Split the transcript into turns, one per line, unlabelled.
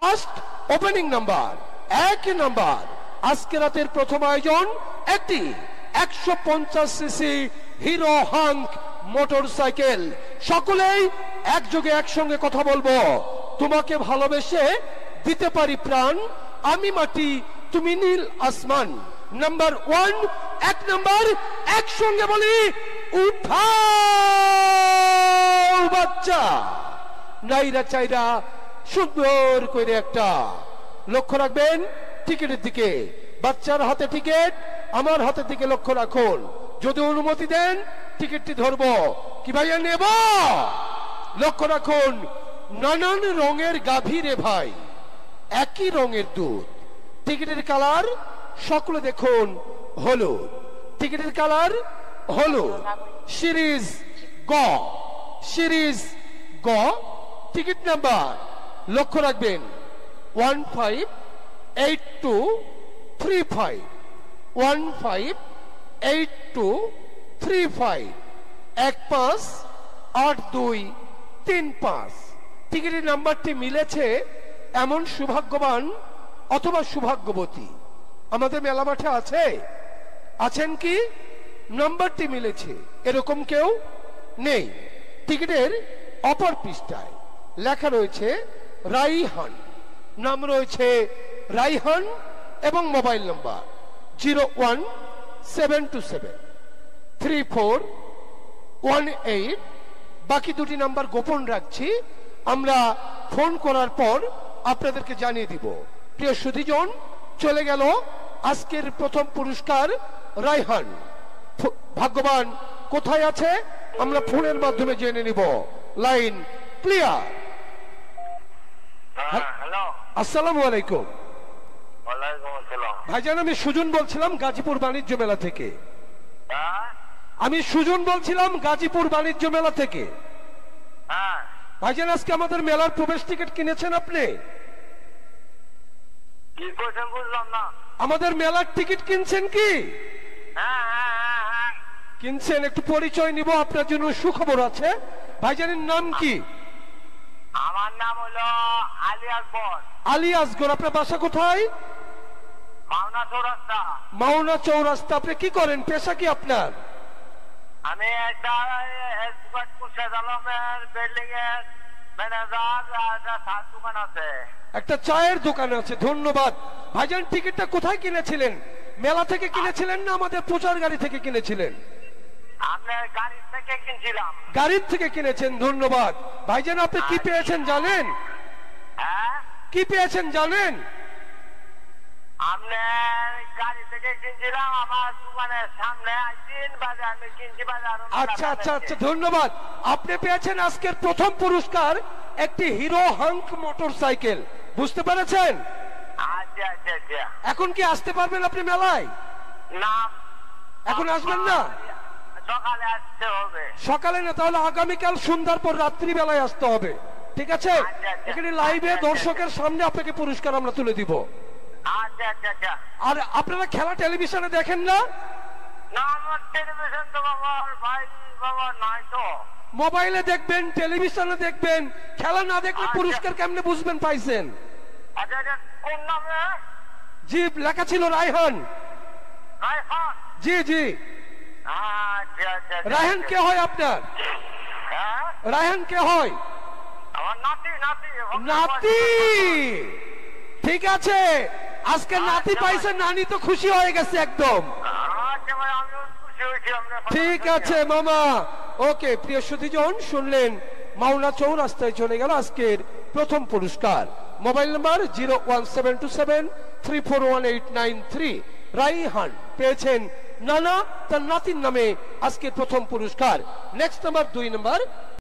First opening number, এক number. আজকে রাতের প্রথম আয়োজন একটি 150 সিসি হিরো হাঙ্ক মোটরসাইকেল। সকলেই একযোগে একসঙ্গে কথা বলবো। তোমাকে ভালোবেসে দিতে পারি প্রাণ, আমি মাটি তুমি নীল আসমান। নাম্বার 1, এক নাম্বার, একসঙ্গে বলি উঠাও বাচ্চা। নাইরা চাইরা সুন্দর করে একটা লক্ষ্য রাখবেন টিকিটের দিকে। বাচ্চার হাতে টিকিট, আমার হাতের দিকে লক্ষ্য রাখুন। যদি অনুমতি দেন টিকিটটি ধরবো। কি ভাইয়া নেব? লক্ষ্য রাখুন, নানান রঙের গাভী রে ভাই, একই রঙের দুধ। টিকিটের কালার সকলে দেখুন হলুদ, টিকিটের কালার হলুদ। সিরিজ গ, সিরিজ গ। টিকিট নাম্বার লক্ষ্য রাখবেন 158235, 158235, 158235। টিকিটের নাম্বারটি মিলেছে এমন সৌভাগ্যবান অথবা সৌভাগ্যবতী আমাদের মেলা মাঠে আছে? আছেন কি? নাম্বারটি মিলেছে এরকম কেউ নেই? টিকিটের অপর পৃষ্ঠায় লেখা রয়েছে রাইহান, নাম রয়েছে রাইহান এবং মোবাইল নাম্বার 017273418। বাকি দুটি নাম্বার গোপন রাখছি, আমরা ফোন করার পর আপনাদেরকে জানিয়ে দিব। প্রিয় সুধীজন, চলে গেল আজকের প্রথম পুরস্কার রাইহান। ভাগ্যবান কোথায় আছে আমরা ফোনের মাধ্যমে জেনে নিব। Line clear. আসসালামু আলাইকুম। ভাইজান, আমি সুজন বলছিলাম গাজীপুর বাণিজ্য মেলা থেকে। আমি সুজন বলছিলাম গাজীপুর বাণিজ্য মেলা থেকে। ভাইজান, আজকে আমাদের মেলার প্রবেশ টিকিট কিনেছেন আপনি? আমাদের মেলার টিকিট কিনছেন কি? কিনছেন? একটু পরিচয় নিব, আপনার জন্য সুখবর আছে। ভাইজানের নাম কি?
আমার নাম হলো আলী আকবর।
আলী আসগর। আপনার বাসা কোথায়?
মাওনা চৌরাস্তা।
মাওনা চৌরাস্তা। আপনি কি করেন, পেশা কি আপনার?
আমি একটা বিল্ডিং এর ম্যানেজার, একটা চায়ের দোকান আছে।
একটা চায়ের দোকান আছে। ধন্যবাদ। ভাইজান, টিকিটটা কোথায় কিনেছিলেন? মেলা থেকে কিনেছিলেন না আমাদের প্রচার গাড়ি থেকে কিনেছিলেন?
আপনার গাড়ি থেকে কিনছিলাম।
গাড়ির থেকে কিনেছেন, ধন্যবাদ। ভাইজান, আপনি কি পেয়েছেন জানেন? কি পেয়েছেন জানেন?
আপনার গাড়ি থেকে কিনছিলাম, আমার দোকানের সামনে 3 বাজে আমি কিনছি বাজার।
আচ্ছা আচ্ছা আচ্ছা, ধন্যবাদ। আপনি পেয়েছেন আজকের প্রথম পুরস্কার একটি হিরো হাঙ্ক মোটরসাইকেল। বুঝতে পেরেছেন?
আচ্ছা আচ্ছা আচ্ছা।
এখন কি আসতে পারবেন আপনি মেলায়?
না,
এখন আসবেন না?
সকালে আসতে হবে।
সকালে না, তাহলে আগামীকাল সন্ধ্যার পর রাত্রি বেলায় আসতে হবে। ঠিক আছে? এখানে লাইভে দর্শকের সামনে আপনাকে পুরস্কার আমরা তুলে দিব।
আচ্ছা আচ্ছা আচ্ছা।
আর আপনারা খেলা টেলিভিশনে দেখেন না?
না, আমার টেলিভিশন তো বাবা ভাই বাবা নাই তো।
মোবাইলে দেখবেন, টেলিভিশনে দেখবেন। খেলা না দেখলে পুরস্কার কেমনে বুঝবেন পাইছেন?
আচ্ছা আচ্ছা। কোন নামে?
জি, লেখা ছিল রাইহান।
রাইহান?
জি জি।
আচ্ছা আচ্ছা।
রাইহান কে হয় আপনার? রাইহান কে হয়?
আমার নাতি। নাতি?
নাতি। ঠিক আছে, আজকে নাতি পাইছে, নানি তো খুশি হয়ে গেছে একদম। ঠিক আছে মামা। ওকে, প্রিয় সুধীজন, শুনলেন মাওনা চৌরাস্তায় চলে গেল আজকের প্রথম পুরস্কার। Mobile number 01727341893। রাইহান পেয়েছেন নানা তার নাতির নামে আজকের প্রথম পুরস্কার। Next number 2 number